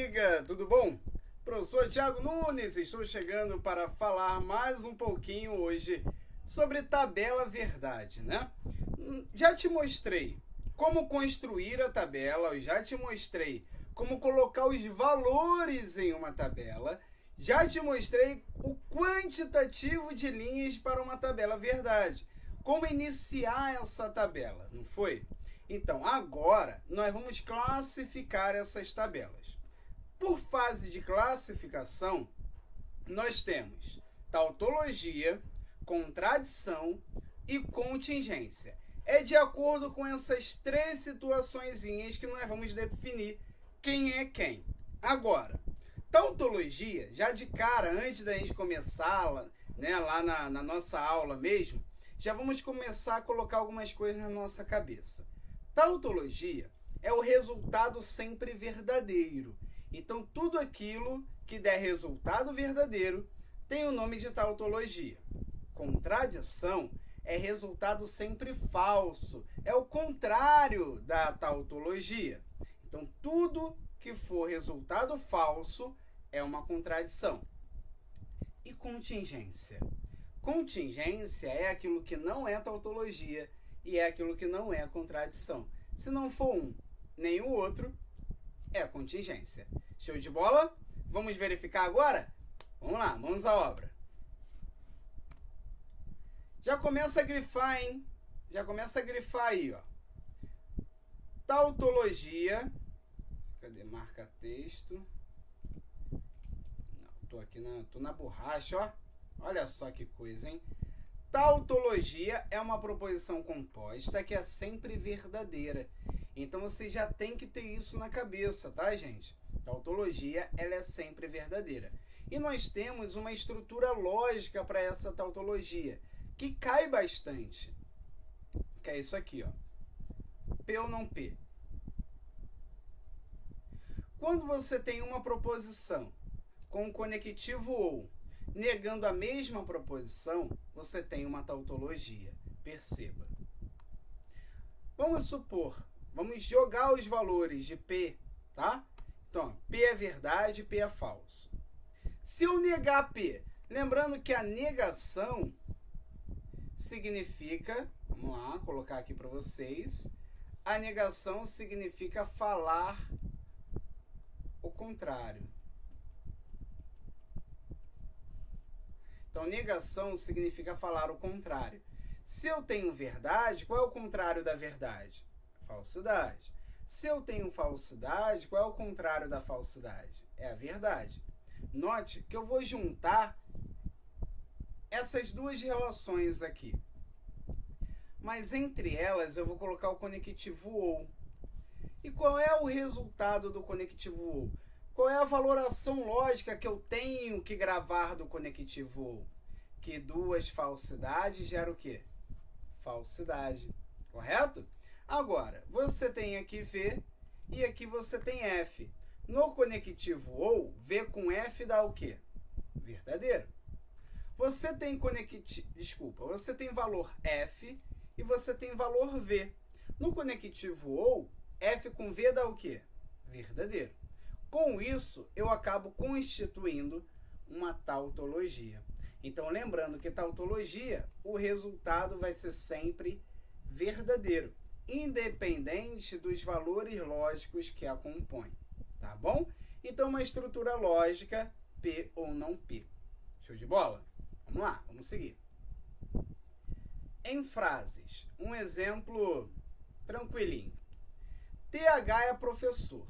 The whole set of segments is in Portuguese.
amiga, tudo bom? Professor Thiago Nunes, estou chegando para falar mais um pouquinho hoje sobre tabela verdade, né? Já te mostrei como construir a tabela, eu já te mostrei como colocar os valores em uma tabela, já te mostrei o quantitativo de linhas para uma tabela verdade, como iniciar essa tabela, não foi? Então, agora, nós vamos classificar essas tabelas. Por fase de classificação, nós temos tautologia, contradição e contingência. É de acordo com essas três situaçõezinhas que nós vamos definir quem é quem. Agora, tautologia, já de cara, antes da gente começar, né, lá na nossa aula mesmo, já vamos começar a colocar algumas coisas na nossa cabeça. Tautologia é o resultado sempre verdadeiro. Então, tudo aquilo que der resultado verdadeiro tem o nome de tautologia. Contradição é resultado sempre falso. É o contrário da tautologia. Então, tudo que for resultado falso é uma contradição. E contingência? Contingência é aquilo que não é tautologia e é aquilo que não é contradição. Se não for um nem o outro, é contingência. Show de bola? Vamos verificar agora? Vamos lá, mãos à obra. Já começa a grifar, hein? Já começa a grifar aí, ó. Tautologia. Cadê? Marca texto. Não, tô na borracha, ó. Olha só que coisa, hein? Tautologia é uma proposição composta que é sempre verdadeira. Então, você já tem que ter isso na cabeça, tá, gente? Tautologia, ela é sempre verdadeira. E nós temos uma estrutura lógica para essa tautologia, que cai bastante. Que é isso aqui, ó. P ou não P. Quando você tem uma proposição com o conectivo ou, negando a mesma proposição, você tem uma tautologia. Perceba. Vamos supor, vamos jogar os valores de P, tá? Então, P é verdade, P é falso. Se eu negar P, lembrando que a negação significa, vamos lá, colocar aqui para vocês, a negação significa falar o contrário. Então, negação significa falar o contrário. Se eu tenho verdade, qual é o contrário da verdade? Falsidade. Se eu tenho falsidade, qual é o contrário da falsidade? É a verdade. Note que eu vou juntar essas duas relações aqui. Mas entre elas eu vou colocar o conectivo ou. E qual é o resultado do conectivo ou? Qual é a valoração lógica que eu tenho que gravar do conectivo ou? Que duas falsidades geram o quê? Falsidade. Correto? Agora, você tem aqui V e aqui você tem F. No conectivo ou, V com F dá o quê? Verdadeiro. Você tem você tem valor F e você tem valor V. No conectivo ou, F com V dá o quê? Verdadeiro. Com isso, eu acabo constituindo uma tautologia. Então, lembrando que tautologia, o resultado vai ser sempre verdadeiro, independente dos valores lógicos que a compõem. Tá bom? Então, uma estrutura lógica, P ou não P. Show de bola? Vamos lá, vamos seguir. Em frases, um exemplo tranquilinho. TH é professor.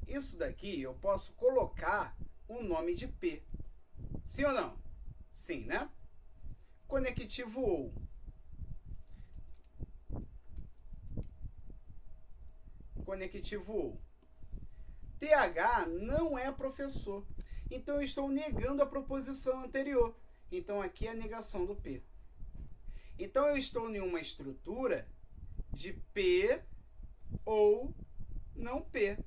Isso daqui eu posso colocar o nome de P. Sim ou não? Sim, né? Conectivo ou. Conectivo ou. TH não é professor. Então, eu estou negando a proposição anterior. Então, aqui é a negação do P. Então, eu estou em uma estrutura de P ou não P.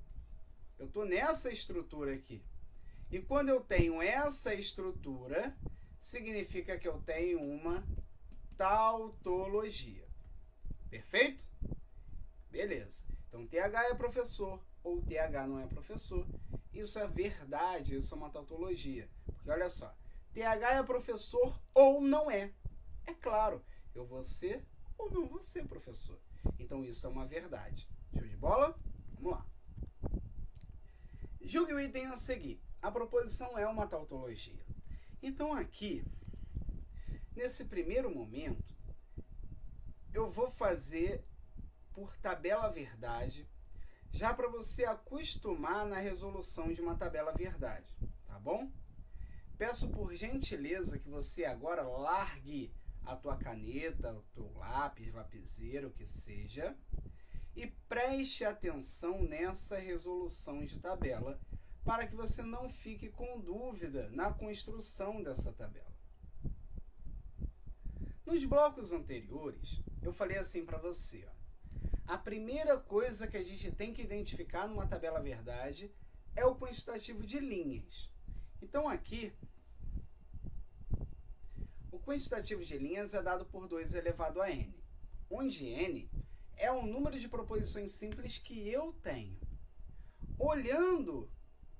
Eu estou nessa estrutura aqui. E quando eu tenho essa estrutura, significa que eu tenho uma tautologia. Perfeito? Beleza. Então, TH é professor, ou TH não é professor. Isso é verdade, isso é uma tautologia. Porque olha só, TH é professor ou não é. É claro, eu vou ser ou não vou ser professor. Então isso é uma verdade. Show de bola? Vamos lá. Julgue o item a seguir. A proposição é uma tautologia. Então aqui, nesse primeiro momento, eu vou fazer por tabela verdade, já para você acostumar na resolução de uma tabela verdade, tá bom? Peço por gentileza que você agora largue a tua caneta, o teu lápis, lapiseira, o que seja, e preste atenção nessa resolução de tabela, para que você não fique com dúvida na construção dessa tabela. Nos blocos anteriores, eu falei assim para você, ó, a primeira coisa que a gente tem que identificar numa tabela verdade é o quantitativo de linhas. Então aqui, o quantitativo de linhas é dado por 2 elevado a n, onde n é o número de proposições simples que eu tenho. Olhando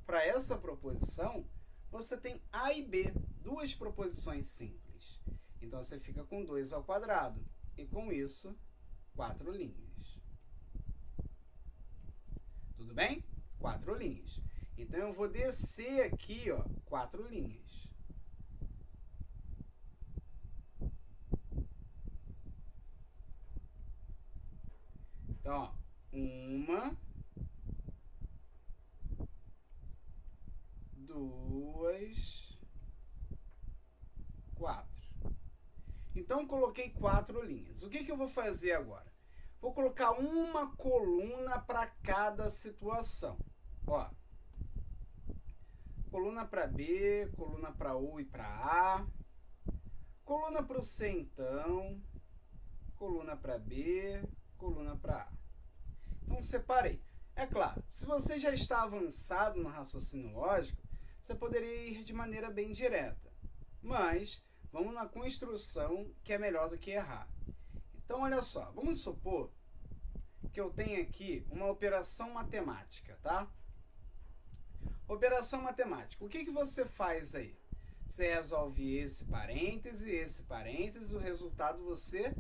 para essa proposição, você tem A e B, 2 proposições simples. Então você fica com 2 ao quadrado e com isso 4 linhas. Tudo bem? 4 linhas. Então eu vou descer aqui, ó, 4 linhas. Então, ó, 1, 2, 4. Então, coloquei 4 linhas. O que eu vou fazer agora? Vou colocar uma coluna para cada situação. Ó, coluna para B, coluna para U e para A, coluna para o C, então, coluna para B, coluna para A. Então, separei. É claro, se você já está avançado no raciocínio lógico, você poderia ir de maneira bem direta. Mas vamos na construção, que é melhor do que errar. Então, olha só, vamos supor que eu tenho aqui uma operação matemática, tá? Operação matemática. O que você faz aí? Você resolve esse parêntese, o resultado você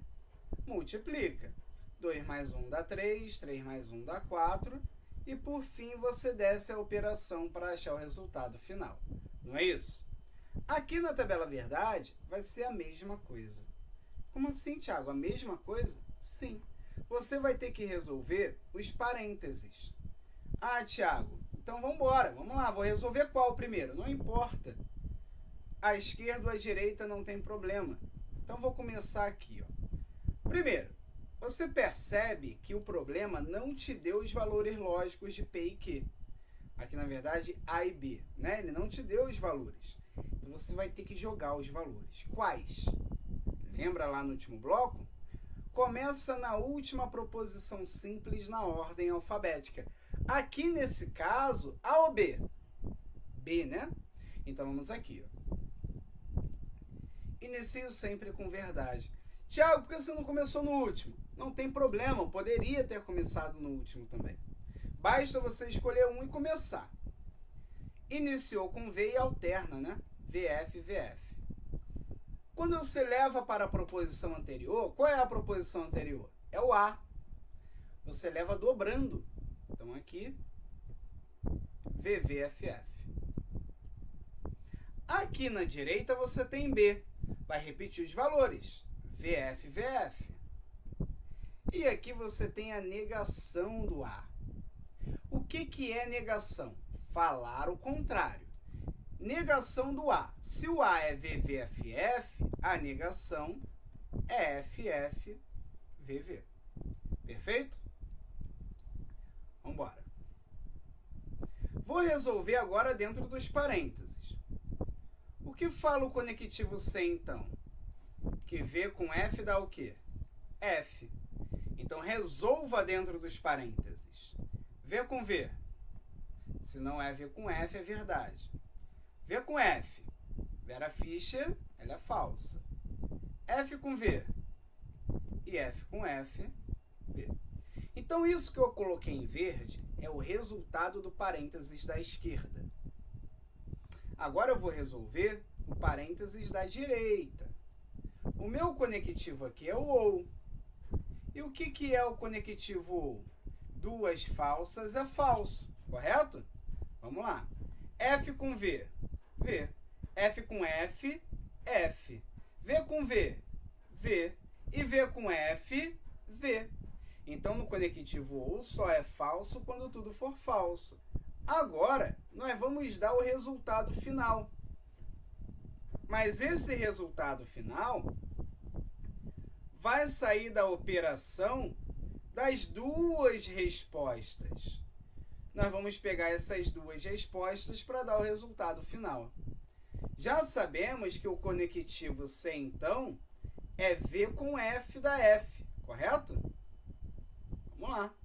multiplica. 2 mais 1 dá 3, 3 mais 1 dá 4, e por fim você desce a operação para achar o resultado final. Não é isso? Aqui na tabela verdade vai ser a mesma coisa. Como assim, Thiago? A mesma coisa? Sim. Você vai ter que resolver os parênteses. Ah, Thiago, então vamos embora. Vamos lá, vou resolver qual primeiro? Não importa. A esquerda ou a direita não tem problema. Então vou começar aqui, ó. Primeiro, você percebe que o problema não te deu os valores lógicos de P e Q. Aqui, na verdade, A e B, né? Ele não te deu os valores. Então você vai ter que jogar os valores. Quais? Lembra lá no último bloco? Começa na última proposição simples na ordem alfabética. Aqui, nesse caso, A ou B? B, né? Então, vamos aqui, ó. Inicio sempre com verdade. Tiago, por que você não começou no último? Não tem problema, eu poderia ter começado no último também. Basta você escolher um e começar. Iniciou com V e alterna, né? VF, VF. Quando você leva para a proposição anterior, qual é a proposição anterior? É o A. Você leva dobrando. Então, aqui, VVFF. Aqui na direita você tem B. Vai repetir os valores. VF, VF. E aqui você tem a negação do A. O que é negação? Falar o contrário. Negação do A. Se o A é VVFF, a negação é FFVV. Perfeito? Vamos embora. Vou resolver agora dentro dos parênteses. O que fala o conectivo C, então? Que V com F dá o quê? F. Então, resolva dentro dos parênteses. V com V. Se não é V com F, é verdade. V com F. Vera Fischer, ela é falsa. F com V. E F com F, V. Então, isso que eu coloquei em verde é o resultado do parênteses da esquerda. Agora eu vou resolver o parênteses da direita. O meu conectivo aqui é o OU. E o que é o conectivo OU? Duas falsas é falso, correto? Vamos lá. F com V, V. F com F, F. V com V, V. E V com F, V. Então, no conectivo OU só é falso quando tudo for falso. Agora, nós vamos dar o resultado final. Mas esse resultado final vai sair da operação das duas respostas. Nós vamos pegar essas duas respostas para dar o resultado final. Já sabemos que o conectivo C, então, é V com F da F, correto? Vamos lá.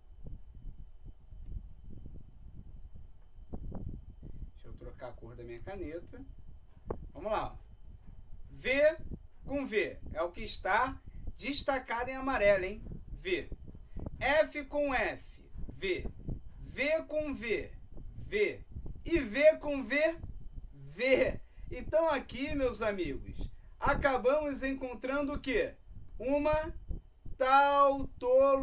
Deixa eu trocar a cor da minha caneta. Vamos lá. V com V é o que está destacado em amarelo, hein? V. F com F, V. V com V, V. E V com V, V. Então aqui, meus amigos, acabamos encontrando o quê? Uma tautologia.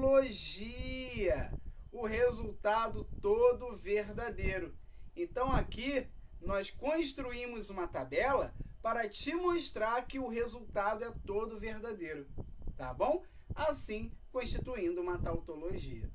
O resultado todo verdadeiro. Então aqui nós construímos uma tabela para te mostrar que o resultado é todo verdadeiro. Tá bom? Assim, constituindo uma tautologia.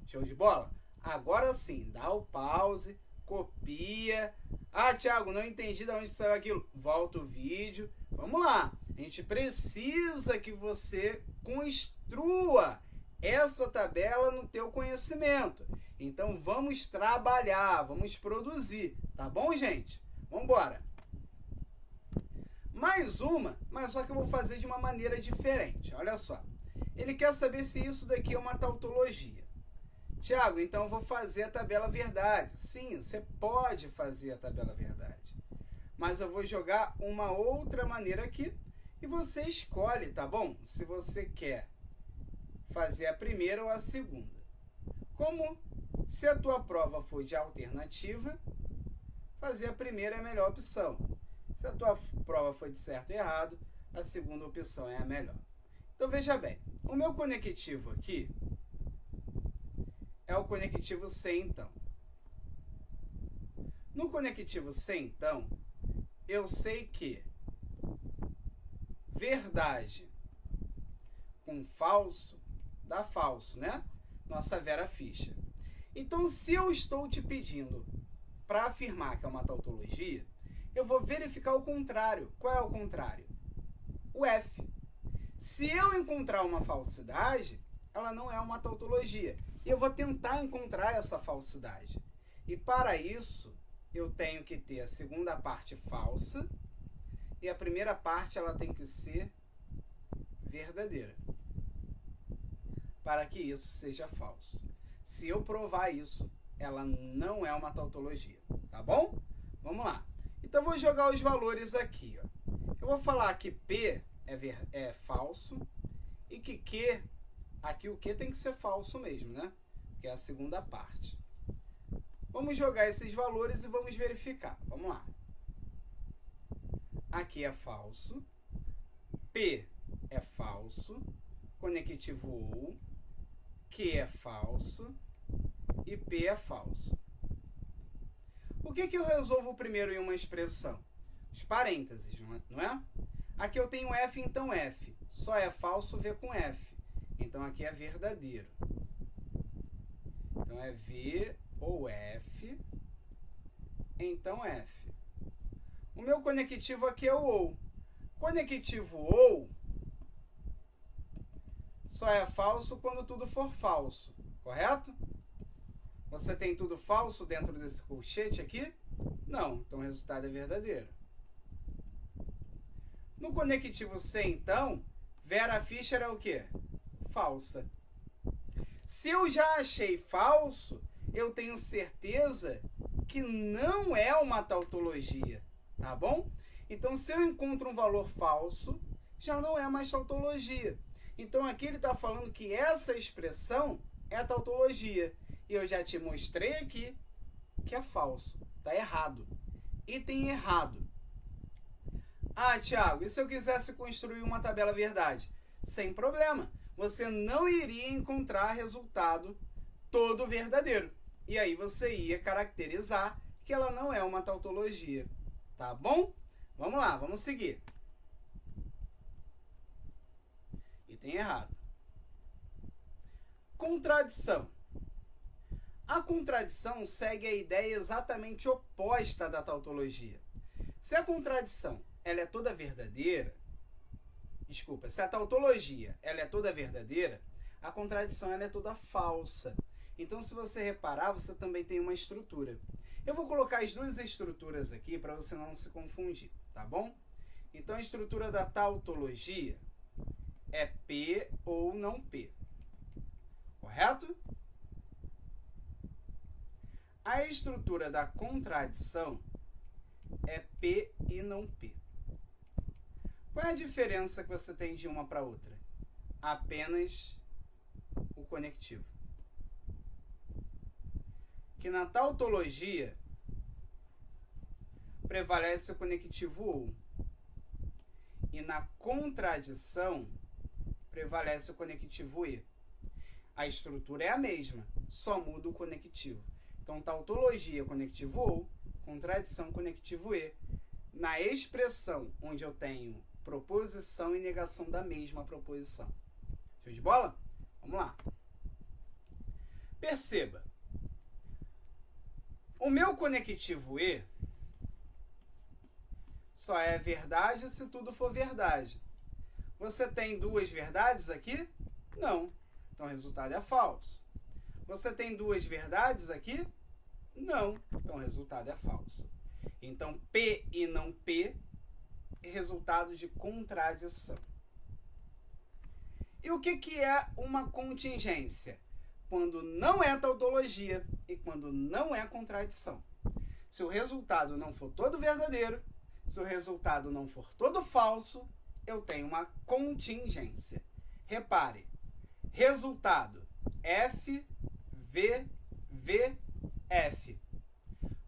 Show de bola? Agora sim, dá o pause, copia. Ah, Thiago, não entendi de onde saiu aquilo. Volta o vídeo. Vamos lá. A gente precisa que você construa essa tabela no teu conhecimento. Então, vamos trabalhar, vamos produzir. Tá bom, gente? Vamos embora. Mais uma, mas só que eu vou fazer de uma maneira diferente. Olha só. Ele quer saber se isso daqui é uma tautologia. Tiago, então eu vou fazer a tabela verdade. Sim, você pode fazer a tabela verdade. Mas eu vou jogar uma outra maneira aqui e você escolhe, tá bom? Se você quer fazer a primeira ou a segunda. Como se a tua prova for de alternativa, fazer a primeira é a melhor opção. Se a tua prova for de certo e errado, a segunda opção é a melhor. Então veja bem, o meu conectivo aqui é o conectivo C, então. No conectivo C, então, eu sei que verdade com falso dá falso, né? Nossa Vera Fischer. Então, se eu estou te pedindo para afirmar que é uma tautologia, eu vou verificar o contrário. Qual é o contrário? O F. Se eu encontrar uma falsidade, ela não é uma tautologia. Eu vou tentar encontrar essa falsidade. E para isso, eu tenho que ter a segunda parte falsa e a primeira parte ela tem que ser verdadeira. Para que isso seja falso. Se eu provar isso, ela não é uma tautologia. Tá bom? Vamos lá. Então, eu vou jogar os valores aqui. Ó. Eu vou falar que P é falso e que Q, aqui o Q tem que ser falso mesmo, né? Que é a segunda parte. Vamos jogar esses valores e vamos verificar. Vamos lá. Aqui é falso. P é falso. Conectivo OU. Q é falso. E P é falso. O que eu resolvo primeiro em uma expressão? Os parênteses, não é? Aqui eu tenho F, então F. Só é falso V com F. Então aqui é verdadeiro. Então é V ou F, então F. O meu conectivo aqui é o OU. Conectivo OU só é falso quando tudo for falso, correto? Você tem tudo falso dentro desse colchete aqui? Não, então o resultado é verdadeiro. No conectivo C, então, Vera Fischer é o quê? Falsa. Se eu já achei falso, eu tenho certeza que não é uma tautologia, tá bom? Então, se eu encontro um valor falso, já não é mais tautologia. Então, aqui ele está falando que essa expressão é a tautologia. E eu já te mostrei aqui que é falso. Tá errado. Item errado. Ah, Thiago, e se eu quisesse construir uma tabela verdade? Sem problema. Você não iria encontrar resultado todo verdadeiro. E aí você ia caracterizar que ela não é uma tautologia. Tá bom? Vamos lá, vamos seguir. Item errado. Contradição. A contradição segue a ideia exatamente oposta da tautologia. Se a contradição ela é toda verdadeira, se a tautologia ela é toda verdadeira, a contradição ela é toda falsa. Então, se você reparar, você também tem uma estrutura. Eu vou colocar as duas estruturas aqui para você não se confundir, tá bom? Então, a estrutura da tautologia é P ou não P. Correto? A estrutura da contradição é P e não P. Qual é a diferença que você tem de uma para outra? Apenas o conectivo. Que na tautologia prevalece o conectivo ou. E na contradição prevalece o conectivo e. A estrutura é a mesma, só muda o conectivo. Então, tautologia, conectivo ou, contradição, conectivo e. Na expressão onde eu tenho proposição e negação da mesma proposição. Show de bola? Vamos lá. Perceba. O meu conectivo e só é verdade se tudo for verdade. Você tem duas verdades aqui? Não. Então, o resultado é falso. Você tem duas verdades aqui? Não. Então, o resultado é falso. Então, P e não P é resultado de contradição. E o que é uma contingência? Quando não é tautologia e quando não é contradição. Se o resultado não for todo verdadeiro, se o resultado não for todo falso, eu tenho uma contingência. Repare, resultado F, V, V, F.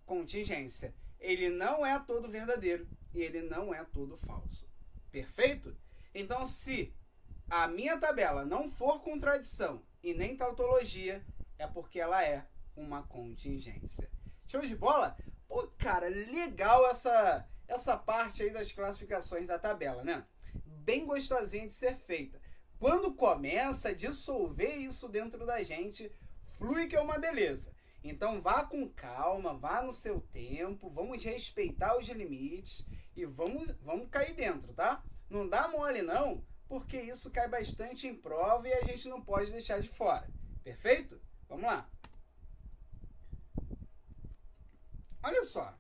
Contingência. Ele não é todo verdadeiro e ele não é todo falso. Perfeito? Então, se a minha tabela não for contradição e nem tautologia, é porque ela é uma contingência. Show de bola? Pô, cara, legal essa parte aí das classificações da tabela, né? Bem gostosinha de ser feita. Quando começa a dissolver isso dentro da gente, flui que é uma beleza. Então vá com calma, vá no seu tempo, vamos respeitar os limites e vamos cair dentro, tá? Não dá mole não, porque isso cai bastante em prova e a gente não pode deixar de fora. Perfeito? Vamos lá. Olha só.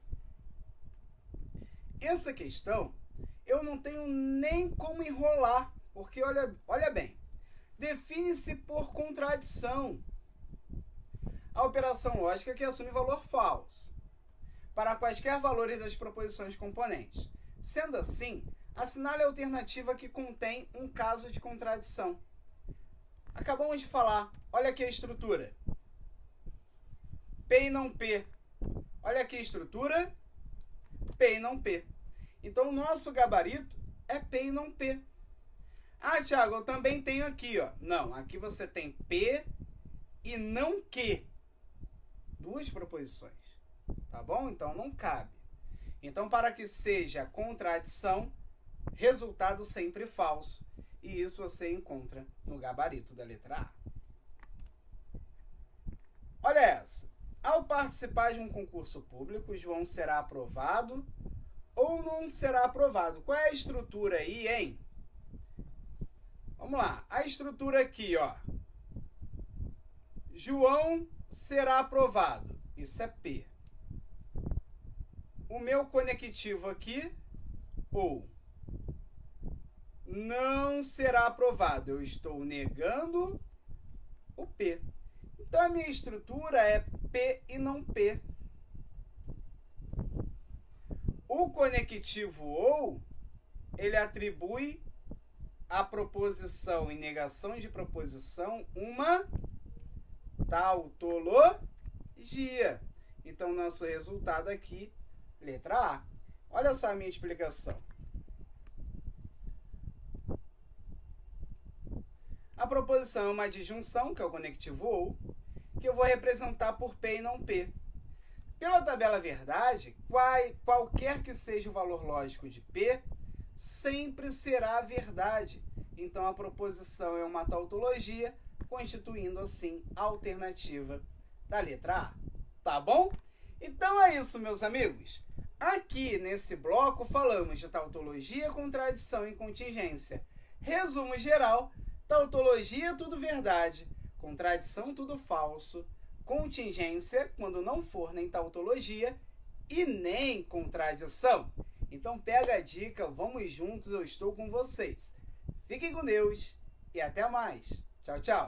Essa questão eu não tenho nem como enrolar, porque olha bem. Define-se por contradição a operação lógica que assume valor falso para quaisquer valores das proposições componentes. Sendo assim, assinale a alternativa que contém um caso de contradição. Acabamos de falar. Olha aqui a estrutura. P e não P. Olha aqui a estrutura. P e não P. Então, o nosso gabarito é P e não P. Ah, Thiago, eu também tenho aqui, ó. Não, aqui você tem P e não que. Duas proposições. Tá bom? Então, não cabe. Então, para que seja contradição, resultado sempre falso. E isso você encontra no gabarito da letra A. Olha essa. Ao participar de um concurso público, João será aprovado ou não será aprovado. Qual é a estrutura aí, hein? Vamos lá. A estrutura aqui, ó. João será aprovado. Isso é P. O meu conectivo aqui, ou. Não será aprovado. Eu estou negando o P. Então, a minha estrutura é P e não P. O conectivo ou, ele atribui à proposição e negação de proposição uma tautologia. Então, nosso resultado aqui, letra A. Olha só a minha explicação. A proposição é uma disjunção, que é o conectivo ou, que eu vou representar por P e não P. Pela tabela verdade, qualquer que seja o valor lógico de P, sempre será verdade. Então, a proposição é uma tautologia, constituindo, assim, a alternativa da letra A. Tá bom? Então, é isso, meus amigos. Aqui, nesse bloco, falamos de tautologia, contradição e contingência. Resumo geral: tautologia, tudo verdade. Contradição, tudo falso. Contingência, quando não for nem tautologia e nem contradição. Então, pega a dica, vamos juntos, eu estou com vocês. Fiquem com Deus e até mais. Tchau, tchau.